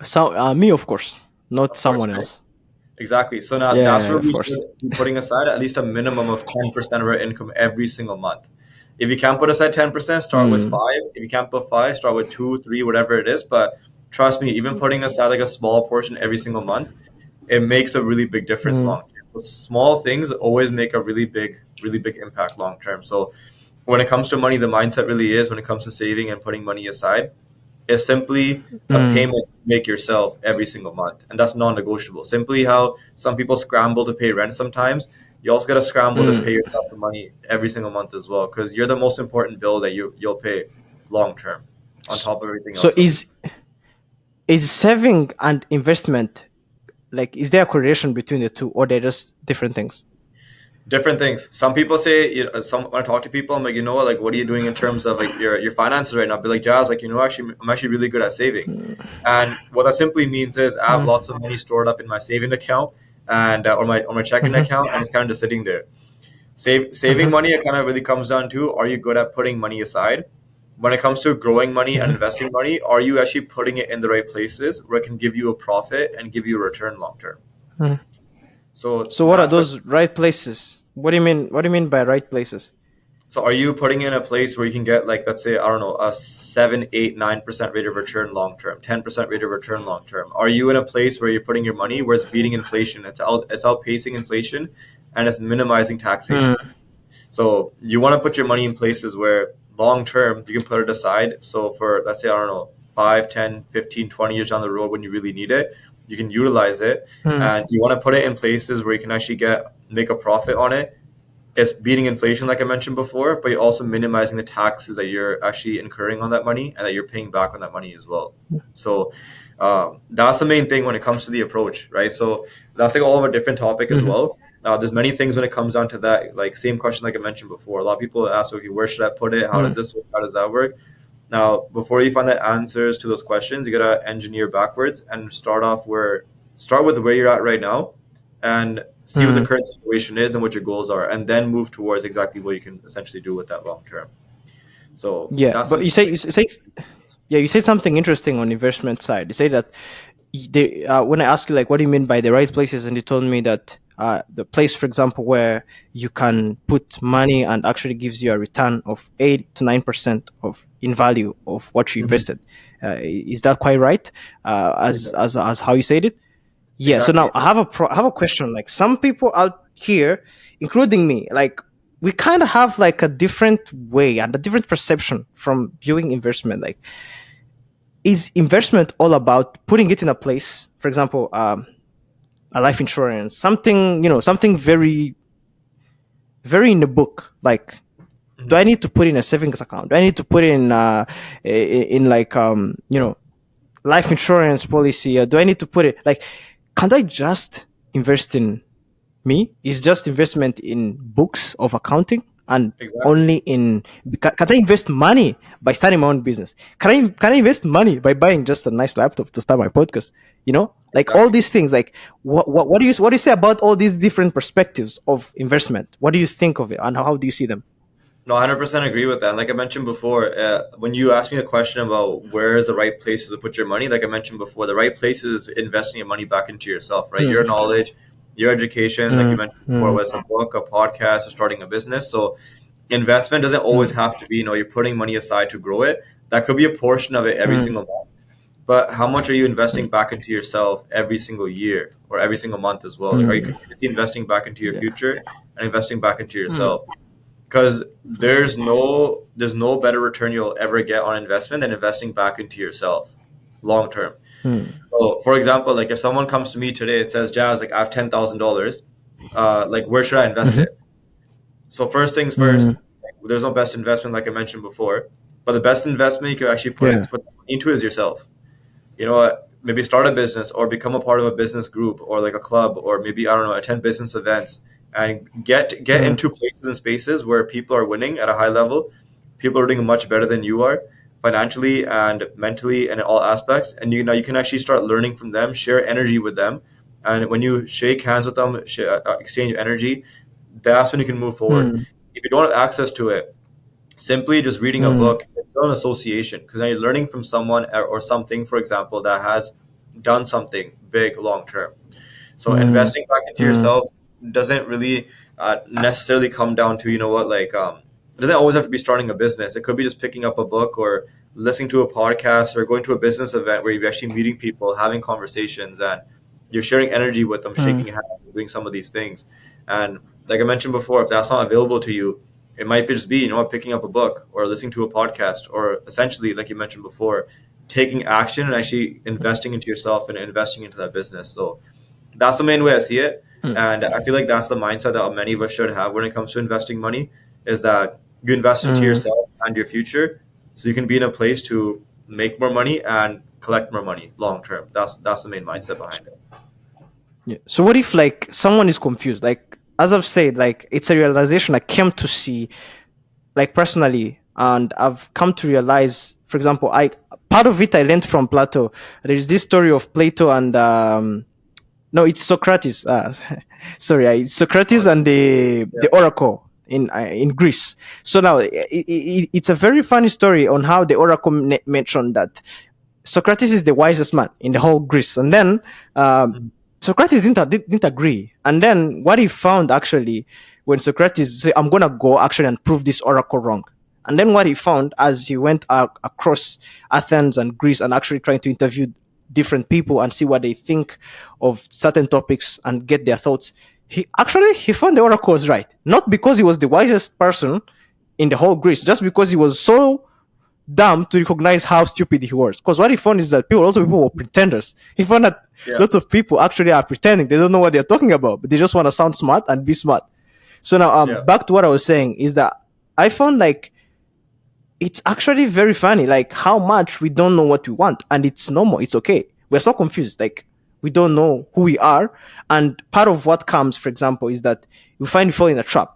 So me, of course, not Of course, someone right? else. Exactly. So now that's Yeah, where of we should course. be putting aside at least a minimum of 10% of our income every single month. If you can't put aside 10%, start with Mm. five. If you can't put five, start with two, three, whatever it is. But trust me, even putting aside like a small portion every single month, it makes a really big difference Mm. long term. So small things always make a really big impact long term. So when it comes to money, the mindset really is when it comes to saving and putting money aside is simply a Mm. payment you make yourself every single month. And that's non negotiable. Simply how some people scramble to pay rent sometimes, you also got to scramble to pay Mm. yourself some money every single month as well, because you're the most important bill that you'll pay long term on S- top of everything So else that we do. is saving and investment, like, is there a correlation between the two, or they're just different things? Different things. Some people say, some when I talk to people, I'm like, like, what are you doing in terms of like your finances right now? I'll be like, Jazz, like, actually, I'm actually really good at saving. And what that simply means is I have Mm. lots of money stored up in my saving account and or my checking Mhm. account, and it's kind of just sitting there. Saving Mhm. money, it kind of really comes down to, are you good at putting money aside? When it comes to growing money and Mhm. investing money, are you actually putting it in the right places where it can give you a profit and give you a return long term? Mhm. So So what are that's what. those right places? What do you mean? What do you mean by right places? So are you putting in a place where you can get, like, let's say, I don't know, a 7, 8, 9% rate of return long term, 10% rate of return long term? Are you in a place where you're putting your money where it's beating inflation, it's outpacing inflation, and it's minimizing taxation? Mm. So you want to put your money in places where long term you can put it aside. So for, let's say, I don't know, 5, 10, 15, 20 years down the road when you really need it, you can utilize it. Mm. And you want to put it in places where you can actually make a profit on it. It's beating inflation, like I mentioned before, but you're also minimizing the taxes that you're actually incurring on that money and that you're paying back on that money as well. So that's the main thing when it comes to the approach, right? So that's like all of a different topic as Mhm. well. There's many things when it comes down to that, like same question like I mentioned before. A lot of people ask, okay, where should I put it? How does Mm. this work? How does that work? Now, before you find the answers to those questions, you gotta engineer backwards and start with where you're at right now, and see what the Mm. current situation is and what your goals are, and then move towards exactly what you can essentially do with that long term. So Yeah, that's the but main you say yeah, you say something interesting on investment side. You say that when I ask you, like, what do you mean by the right places, and you told me that the place, for example, where you can put money and actually gives you a return of 8 to 9% of in value of what you Mhm. invested. Is that quite right? Exactly. As how you said it? Yeah. So Exactly. now I have a question. Like, some people out here, including me, like, we kind of have like a different way and a different perception from viewing investment. Like, is investment all about putting it in a place, for example, a life insurance, something, something very, very in the book, like, do I Mhm. need to put in a savings account? Do I need to put in like, life insurance policy? Or do I need to put it, like, can't I just invest in me? Is just investment in books of accounting, and Exactly. only in, can I invest money by starting my own business? Can I invest money by buying just a nice laptop to start my podcast? Like, all Exactly. these things. Like, what do you say about all these different perspectives of investment? What do you think of it, and how do you see them? No, 100% agree with that. Like I mentioned before, when you asked me a question about where is the right places to put your money, like I mentioned before, the right place is investing your money back into yourself, right? Your Mm, knowledge, your education, like you mm, mentioned before, mm, whether it's a book, a podcast, or starting a business. So investment doesn't always mm, have to be, you're putting money aside to grow it. That could be a portion of it every mm, single month. But how much are you mm. investing back into yourself every single year or every single month as well? Like, are you Mm. continuously investing back into your Yeah. future and investing back into Mm. yourself? Because there's no better return you'll ever get on investment than investing back into yourself long term. Hmm. So, for example, like if someone comes to me today and says, "Jazz, like I have $10,000, like where should I invest Mm-hmm. it?" So first things Mm. first, there's no best investment like I mentioned before, but the best investment you can actually Yeah. put into is yourself. You know what? Maybe start a business or become a part of a business group or like a club, or maybe I don't know, attend business events and get Mm. into places and spaces where people are winning at a high level. People are doing much better than you are financially and mentally and in all aspects. And you know you can actually start learning from them, share energy with them, and when you shake hands with them, exchange energy, that's when you can move forward. Mm. If you don't have access to it, simply just reading a Mm. book is still an association, because now you're learning from someone or something, for example, that has done something big long term. So Mm. investing back into Mm. yourself doesn't really necessarily come down to, you know what, like it doesn't always have to be starting a business. It could be just picking up a book or listening to a podcast or going to a business event where you're actually meeting people, having conversations, and you're sharing energy with them, Mm. shaking hands, doing some of these things. And like I mentioned before, if that's not available to you, it might just be, you know, picking up a book or listening to a podcast, or essentially, like you mentioned before, taking action and actually investing into yourself and investing into that business. So that's the main way I see it. Mm. And I feel like that's the mindset that many of us should have when it comes to investing money, is that you invest into Mm. yourself and your future so you can be in a place to make more money and collect more money long term. That's the main mindset behind it. Yeah. So what if like someone is confused? Like as I've said, like it's a realization I came to see like personally, and I've come to realize, for example, I part of it I learned from Plato. There is this story of Plato and no, it's Socrates. Sorry, it's Socrates Oh, and yeah, the oracle in Greece. So now it's a very funny story on how the oracle mentioned that Socrates is the wisest man in the whole Greece, and then um, mhm, Socrates didn't agree. And then what he found actually, when Socrates said, "I'm gonna go actually and prove this oracle wrong," and then what he found as he went across Athens and Greece and actually trying to interview different people and see what they think of certain topics and get their thoughts, he found the oracle was right, not because he was the wisest person in the whole Greece, just because he was so dumb to recognize how stupid he was. Because what he found is that people were pretenders. He found that yeah, lots of people actually are pretending. They don't know what they're talking about, but they just want to sound smart and be smart. So now, yeah, back to what I was saying is that I found like it's actually very funny, like how much we don't know what we want, and it's normal. It's okay. We're so confused. Like we don't know who we are, and part of what comes, for example, is that we find we fall in a trap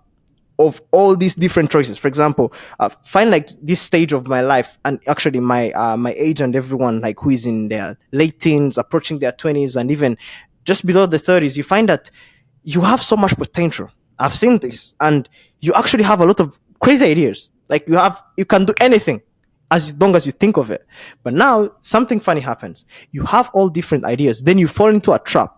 of all these different choices. For example, find like this stage of my life, and actually my age and everyone like who is in their late teens, approaching their 20s, and even just below the 30s, you find that you have so much potential. I've seen this, and you actually have a lot of crazy ideas. Like you can do anything as long as you think of it. But now something funny happens. You have all different ideas, then you fall into a trap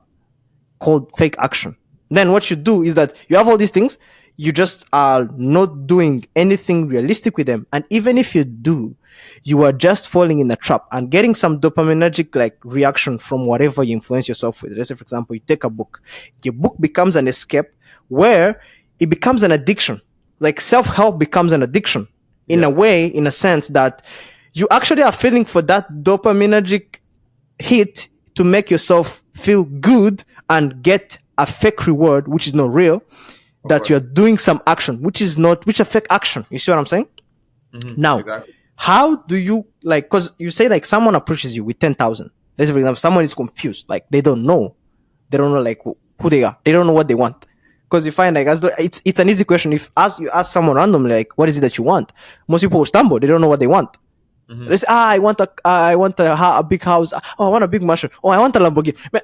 called fake action. Then what you do is that you have all these things, you just are not doing anything realistic with them. And even if you do, you are just falling in a trap and getting some dopaminergic like reaction from whatever you influence yourself with. Let's say, for example, you take a book. Your book becomes an escape where it becomes an addiction. Like self-help becomes an addiction in a yeah, way, in a sense that you actually are feeling for that dopaminergic hit to make yourself feel good and get a fake reward which is not real, of that you're course. doing some action which a fake action. You see what I'm saying? Now, Exactly. how do you like, because you say like someone approaches you with 10,000, let's say for example someone is confused, like they don't know like who they are, they don't know what they want. Because you find like as though it's an easy question. If as you ask someone randomly like what is it that you want, most people will stumble, they don't know what they want. Hmm. They say, I want a big house. Oh, I want a big mansion. Oh, I want a Lamborghini. Man,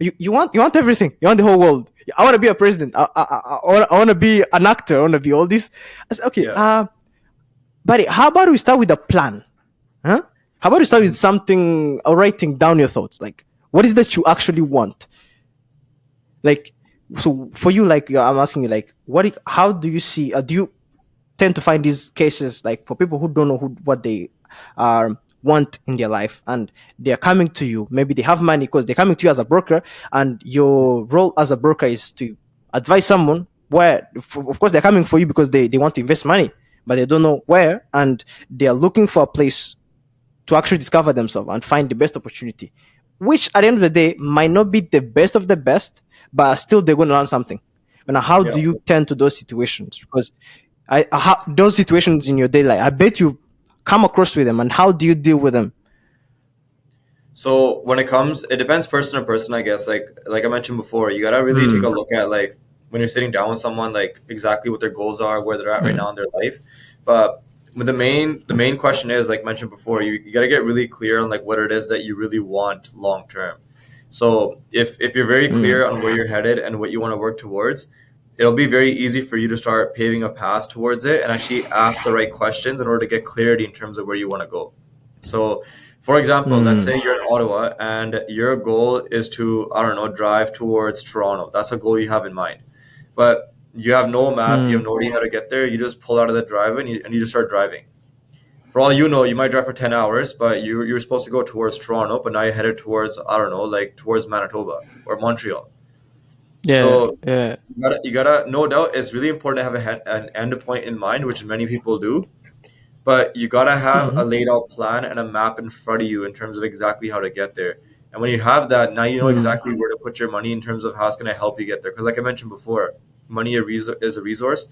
you want everything. You want the whole world. I want to be a president. I want to be an actor. I want to be all this. I said, okay, Yeah. but how about we start with a plan? Huh? How about we start with Mhm. something, writing down your thoughts? Like, what is that you actually want? Like, so for you, like, I'm asking you, like, how do you see? Do you tend to find these cases like for people who don't know what they want in their life, and they're coming to you, maybe they have money because they're coming to you as a broker, and your role as a broker is to advise someone where, of course they're coming for you because they want to invest money, but they don't know where, and they're looking for a place to actually discover themselves and find the best opportunity. which at the end of the day might not be the best of the best, but still they're going to learn something. And how Yeah. do you tend to those situations? Because those situations in your daily life, I bet you come across with them, and how do you deal with them? So when it comes, it depends person to person, I guess. Like I mentioned before, you gotta really take a Mm, look at like when you're sitting down with someone, like exactly what their goals are, where they're at right mm, now in their life. But the main question is, like mentioned before, you gotta get really clear on like what it is that you really want long term. So if you're very mm, clear on where you're headed and what you want to work towards, it'll be very easy for you to start paving a path towards it and actually ask the right questions in order to get clarity in terms of where you want to go. So, for example, let's mm, say you're in Ottawa and your goal is to, I don't know, drive towards Toronto. That's a goal you have in mind. But you have no map, you have mm, no idea how to get there. You just pull out of the driveway and you just start driving. For all you know, you might drive for 10 hours, but you're supposed to go towards Toronto, but now you're headed towards, I don't know, like towards Manitoba or Montreal. yeah, So yeah. you gotta, no doubt, it's really important to have an end point in mind, which many people do. But you gotta have Mm-hmm, a laid out plan and a map in front of you in terms of exactly how to get there. And when you have that, now you know mm, exactly where to put your money in terms of how it's gonna help you get there. Because like I mentioned before, money is a resource,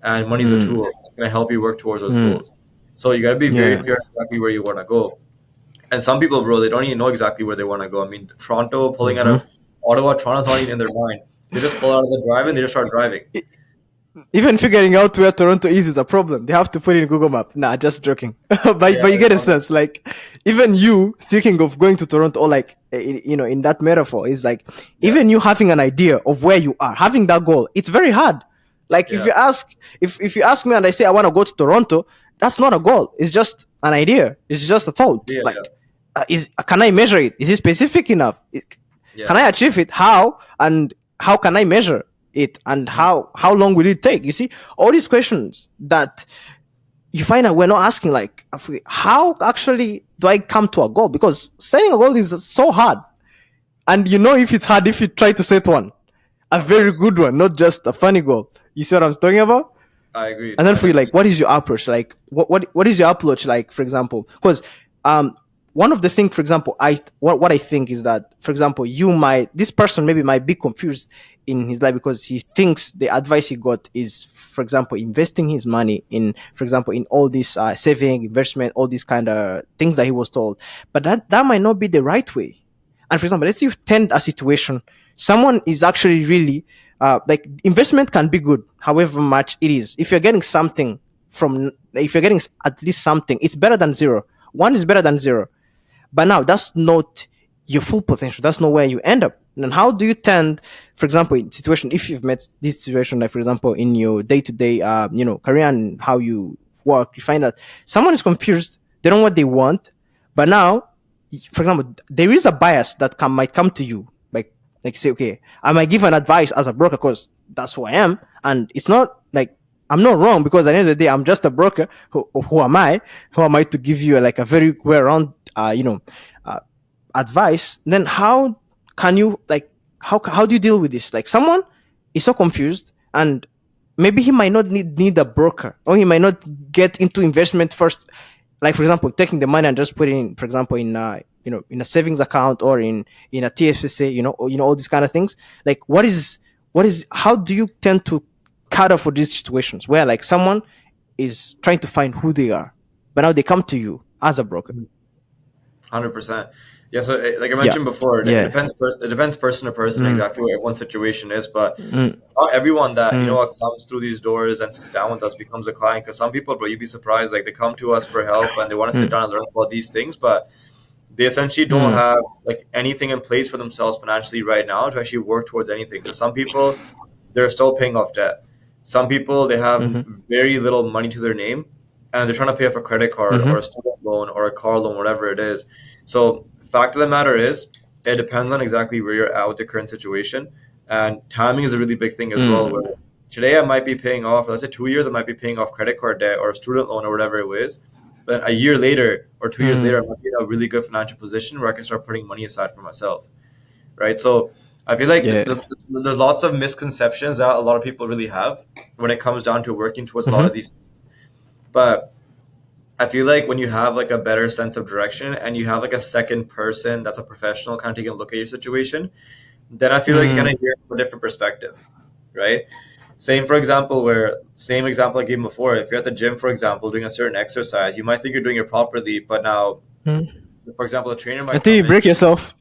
and money is a mm, tool. It's gonna help you work towards those mm, goals. So you gotta be very yeah. clear exactly where you want to go. And some people, bro, they don't even know exactly where they want to go. I mean, Toronto pulling out Mm-hmm. of Ottawa, Toronto's not even in their mind. They just pull out of the drive and they just start driving. Even figuring out where Toronto is a problem. They have to put it in Google Map. Nah, just joking. Yeah, But you get a honestly, sense. Like even you thinking of going to Toronto, or like in that metaphor, is like yeah, even you having an idea of where you are, having that goal. It's very hard. Like yeah, if you ask me and I say I want to go to Toronto, that's not a goal. It's just an idea. It's just a thought. yeah, yeah, Like is can I measure it? Is it specific enough? yeah. Can I achieve it? How and how can I measure it? And Mhm. how long will it take? You see, all these questions that you find out we're not asking, like how actually do I come to a goal? Because setting a goal is so hard, and you know if it's hard if you try to set one, a Of very course, good one, not just a funny goal. You see what I'm talking about? I agreed. And then I for you, definitely. like, what is your approach? Like, what is your approach? Like, for example, because um, one of the things, for example, what I think is that, for example, this person maybe might be confused in his life because he thinks the advice he got is, for example, investing his money in, for example, in all these saving, investment, all these kind of things that he was told, but that might not be the right way. And for example, let's say you tend a situation, someone is actually really like investment can be good, however much it is. If you're getting something if you're getting at least something, it's better than zero. One is better than zero. But now that's not your full potential. That's not where you end up. And how do you tend, for example, in situation, if you've met this situation, like for example, in your day to day, career and how you work, you find that someone is confused. They don't know what they want. But now, for example, there is a bias that might come to you, like say, okay, I might give an advice as a broker because that's who I am, and it's not like I'm not wrong because at the end of the day, I'm just a broker. Who am I? Who am I to give you like a very well round, uh, advice? Then how can you like how do you deal with this? Like someone is so confused, and maybe he might not need a broker, or he might not get into investment first. Like for example, taking the money and just putting in, for example, in in a savings account or in a TFSA, or, all these kind of things. Like what is how do you tend to cater for these situations where like someone is trying to find who they are, but now they come to you as a broker? 100%. Yeah, so like I Yeah, mentioned before, it yeah, depends. It depends person to person mm, exactly what everyone's situation is. But mm, not everyone that mm, comes through these doors and sits down with us becomes a client. Because some people, bro, you'd be surprised. Like they come to us for help and they want to sit mm, down and learn about these things, but they essentially don't mm, have like anything in place for themselves financially right now to actually work towards anything. Because some people, they're still paying off debt. Some people, they have mhm, very little money to their name and they're trying to pay off a credit card or a mhm, student loan or a car loan, whatever it is. So, fact of the matter is, it depends on exactly where you're at with the current situation. And timing is a really big thing as well. Where mm, today I might be paying off, let's say 2 years, I might be paying off credit card debt or a student loan or whatever it is. But a year later or 2 years later, I mm, might be in a really good financial position where I can start putting money aside for myself, right? So I feel like yeah, there's lots of misconceptions that a lot of people really have when it comes down to working towards a lot mhm, of these. But I feel like when you have like a better sense of direction and you have like a second person that's a professional kind of taking a look at your situation, then I feel like you kind Mm, of hear from a different perspective, right? Same, for example, where same example I gave before. If you're at the gym, for example, doing a certain exercise, you might think you're doing it properly, but now, mm. for example, a trainer might Until come you in break yourself.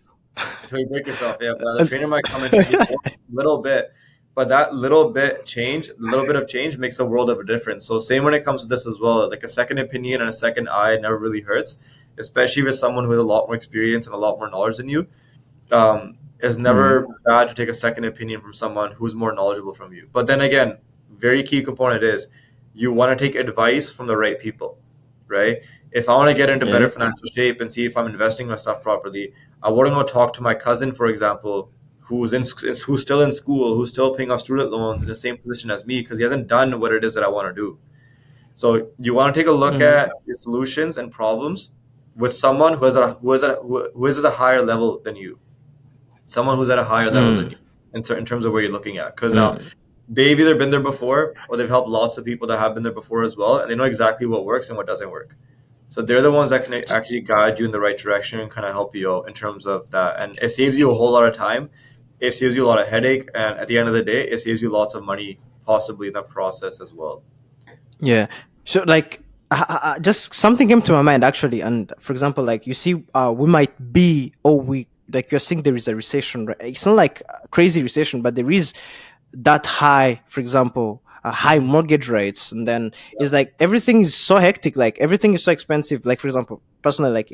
until you break yourself. Yeah, but the And- trainer might come and train you for a little bit, but that little bit of change makes a world of a difference. So same when it comes to this as well. Like a second opinion and a second eye never really hurts, especially with someone who has a lot more experience and a lot more knowledge than you. It's never Mm, bad to take a second opinion from someone who's more knowledgeable from you. But then again, very key component is you want to take advice from the right people, right? If I want to get into better yeah. financial shape and see if I'm investing my stuff properly, I wouldn't go talk to my cousin, for example, who's still in school, who's still paying off student loans in the same position as me because he hasn't done what it is that I want to do. So you want to take a look Mm, at your solutions and problems with someone who is at a higher level than you, someone who's at a higher level than mm, you in terms of where you're looking at. Because now mm. they've either been there before or they've helped lots of people that have been there before as well, and they know exactly what works and what doesn't work. So they're the ones that can actually guide you in the right direction and kind of help you out in terms of that. And it saves you a whole lot of time. It saves you a lot of headache, and at the end of the day, it saves you lots of money possibly in that process as well. Yeah. So like just something came to my mind actually, and for example, like you see, we might be, or we like you're saying there is a recession, right? It's not like a crazy recession, but there is that high, for example, high mortgage rates, and then it's like everything is so hectic, like everything is so expensive. Like for example, personally, like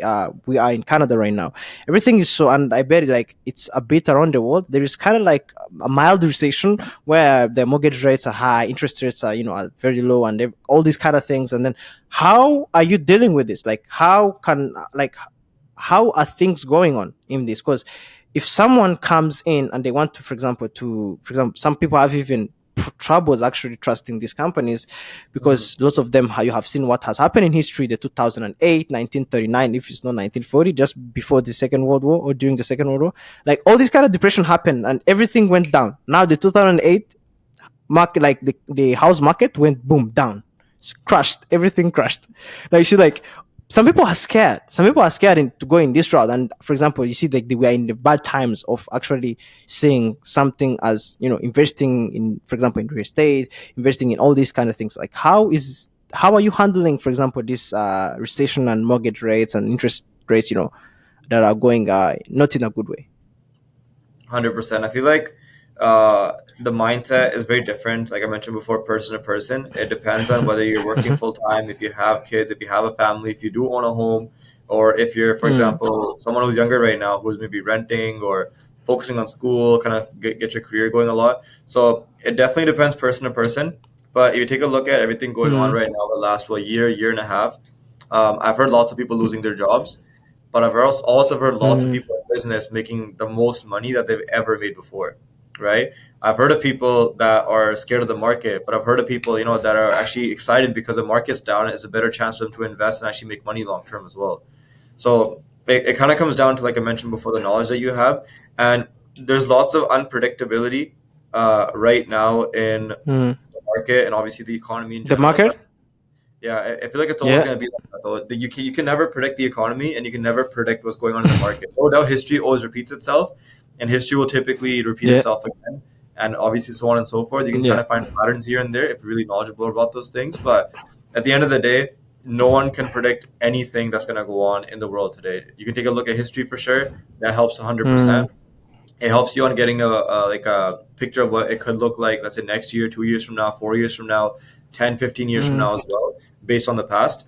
we are in Canada right now, everything is so, and I bet like it's a bit around the world. There is kind of like a mild recession where the mortgage rates are high, interest rates are are very low, and all these kind of things. And then how are you dealing with this? Like how can like how are things going on in this? Because if someone comes in and they want to, for example, some people have even troubles actually trusting these companies Mhm. because lots of them, you have seen what has happened in history, the 2008, 1939, if it's not 1940, just before the Second World War or during the Second World War, like all this kind of depression happened and everything went down. Now the 2008 market, like the house market went boom down. It's crushed, everything crashed. Now you see, like some people are scared, to go in this route. And for example, you see like we are in the bad times of actually seeing something as investing in, for example, in real estate, investing in all these kind of things. Like how are you handling, for example, this recession and mortgage rates and interest rates, that are going not in a good way? 100%. I feel like the mindset is very different. Like I mentioned before, person to person. It depends on whether you're working Mhm. full time, if you have kids, if you have a family, if you do own a home, or if you're, for Mm, example, someone who's younger right now who's maybe renting or focusing on school, kind of get your career going a lot. So it definitely depends person to person. But if you take a look at everything going on mm, right now, the last year and a half, I've heard lots of people losing their jobs, but I've also heard lots of mm, people in business making the most money that they've ever made before, right? I've heard of people that are scared of the market, but I've heard of people, that are actually excited because the market's down. It's a better chance for them to invest and actually make money long term as well. So it kind of comes down to, like I mentioned before, the knowledge that you have. And there's lots of unpredictability right now in mm. the market and obviously the economy in The general. But market. yeah, I feel like it's always Yeah. going to be like that, though. You can never predict the economy and you can never predict what's going on in the market. No doubt history always repeats itself, and history will typically repeat Yeah. itself again. And obviously, so on and so forth. You can kind Yeah. of find patterns here and there if you're really knowledgeable about those things. But at the end of the day, no one can predict anything that's going to go on in the world today. You can take a look at history for sure. That helps 100%. Mm, It helps you on getting a picture of what it could look like, let's say next year, 2 years from now, 4 years from now, 10, 15 years from mm, now as well, based on the past.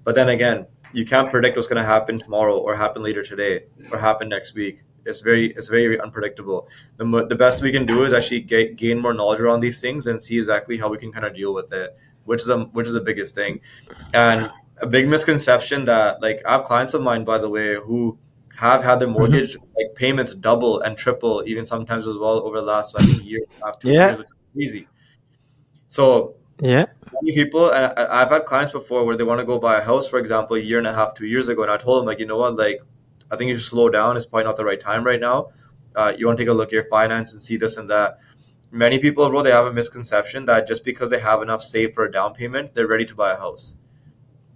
But then again, you can't predict what's going to happen tomorrow or happen later today or happen next week. It's very unpredictable. The best we can do is actually gain more knowledge around these things and see exactly how we can kind of deal with it, which is the biggest thing. And a big misconception that, like, I have clients of mine, by the way, who have had their mhm. mortgage like payments double and triple, even sometimes as well over the last, I think, year, half 2 3 years, Yeah. which is crazy. So Yeah. many people, and I've had clients before where they want to go buy a house, for example, a year and a half, 2 years ago, and I told them, like, you know what, like, I think you should slow down. It's probably not the right time right now. You want to take a look at your finance and see this and that. Many people, bro, they have a misconception that just because they have enough saved for a down payment, they're ready to buy a house.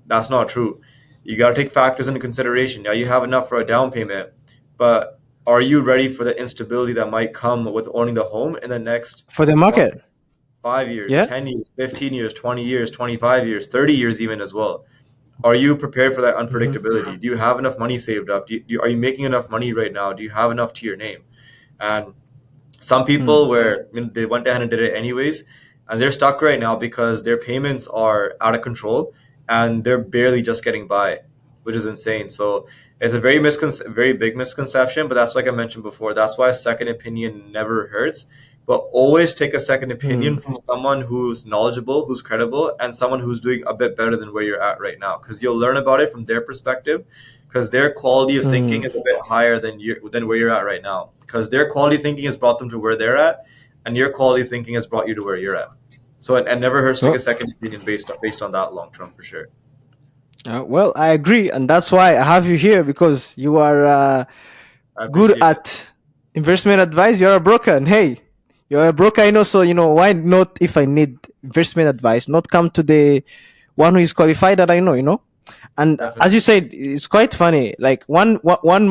That's not true. You got to take factors into consideration. Now you have enough for a down payment, but are you ready for the instability that might come with owning the home in the next For the one, market. 5 years, Yeah. 10 years, 15 years, 20 years, 25 years, 30 years, even as well? Are you prepared for that Hmm. unpredictability? Do you have enough money saved up? Are you making enough money right now? Do you have enough to your name? And some people where they went ahead and did it anyways, and they're stuck right now because their payments are out of control and they're barely just getting by, which is insane. So it's a very big misconception, but that's like I mentioned before. That's why a second opinion never hurts. But always take a second opinion Hmm. from someone who's knowledgeable, who's credible, and someone who's doing a bit better than where you're at right now. Because you'll learn about it from their perspective, because their quality of thinking is Hmm. a bit higher than where you're at right now. Because their quality thinking has brought them to where they're at, and your quality thinking has brought you to where you're at. So it never hurts to take a Well, second opinion based on that long term for sure. well, I agree, and that's why I have you here because you are I good appreciate it. at investment advice. You're a broker, and hey, you're a broker. I know, so why not? If I need investment advice, not come to the one who is qualified that I know. And as Definitely. you said, it's quite funny. Like one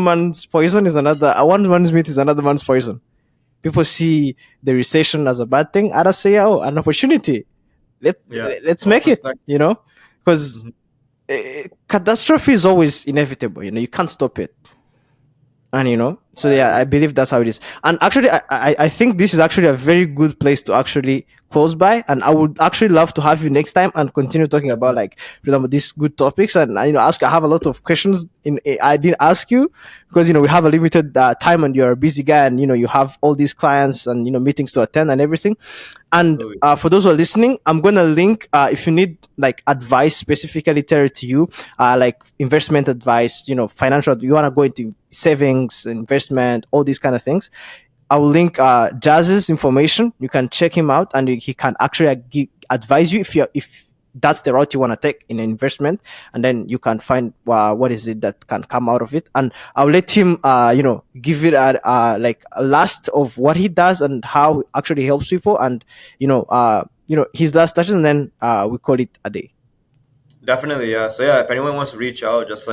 man's poison is another. One man's meat is another man's poison. People see the recession as a bad thing. Others say, "Oh, an opportunity. Let Yeah. let's All make it." perspective. Because Mhm. catastrophe is always inevitable. You can't stop it. And so I yeah, I agree. believe that's how it is. And actually, I think this is actually a very good place to actually close by, and I would actually love to have you next time and continue talking about, Definitely. like, for example, these good topics. And ask, I have a lot of questions I didn't ask you because we have a limited time, and you're a busy guy, and you have all these clients and meetings to attend and everything. And Absolutely. for those who are listening, I'm gonna link, if you need like advice specifically tailored to you, like investment advice, financial. You wanna go into savings, investment, all these kind of things. I will link Jazz's information. You can check him out, and he can actually advise you if that's the route you want to take in investment, and then you can find what is it that can come out of it. And I'll let him, give it like a last of what he does and how he actually helps people, and his last touches, and then we call it a day. Definitely, yeah. So yeah, if anyone wants to reach out, just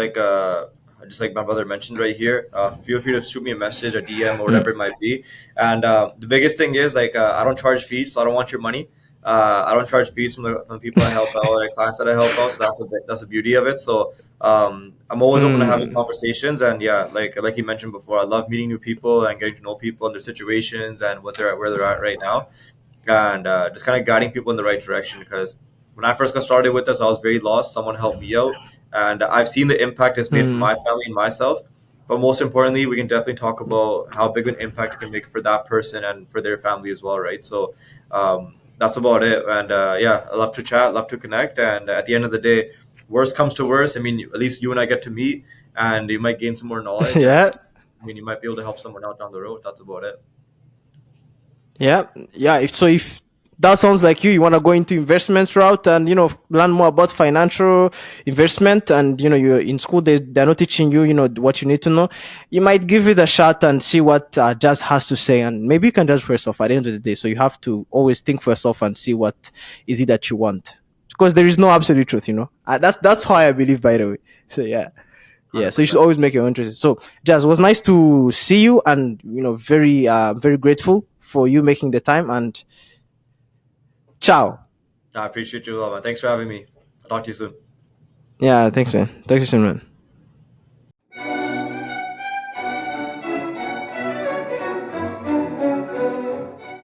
like my brother mentioned right here, feel free to shoot me a message, a DM, or whatever Mm. it might be. And the biggest thing is like I don't charge fees, so I don't want your money. I don't charge fees from the people I help out, or the clients that I help out. So that's the beauty of it. So I'm always open to having Mm. conversations, and yeah, like you mentioned before, I love meeting new people and getting to know people and their situations and where they're at right now, and just kind of guiding people in the right direction. Because when I first got started with this, I was very lost. Someone helped me out, and I've seen the impact it's made for Mm. my family and myself. But most importantly, we can definitely talk about how big an impact it can make for that person and for their family as well, right? So that's about it. And yeah, I love to chat, love to connect. And at the end of the day, worst comes to worst, I mean, at least you and I get to meet, and you might gain some more knowledge, and Yeah. I mean, you might be able to help someone out down the road. That's about it. Yeah, yeah. If that sounds like you want to go into investment route and learn more about financial investment, and you're in school, they're not teaching you what you need to know. You might give it a shot and see what Jazz has to say, and maybe you can judge for yourself at the end of the day. So you have to always think for yourself and see what is it that you want, because there is no absolute truth. That's how I believe, by the way. So yeah. Yeah, so you should 100%. always make your own choices. So, Jazz, it was nice to see you, and very grateful for you making the time. And ciao. I appreciate you a lot, man. Thanks for having me. I'll talk to you soon. Yeah, thanks, man. Talk to you soon, man.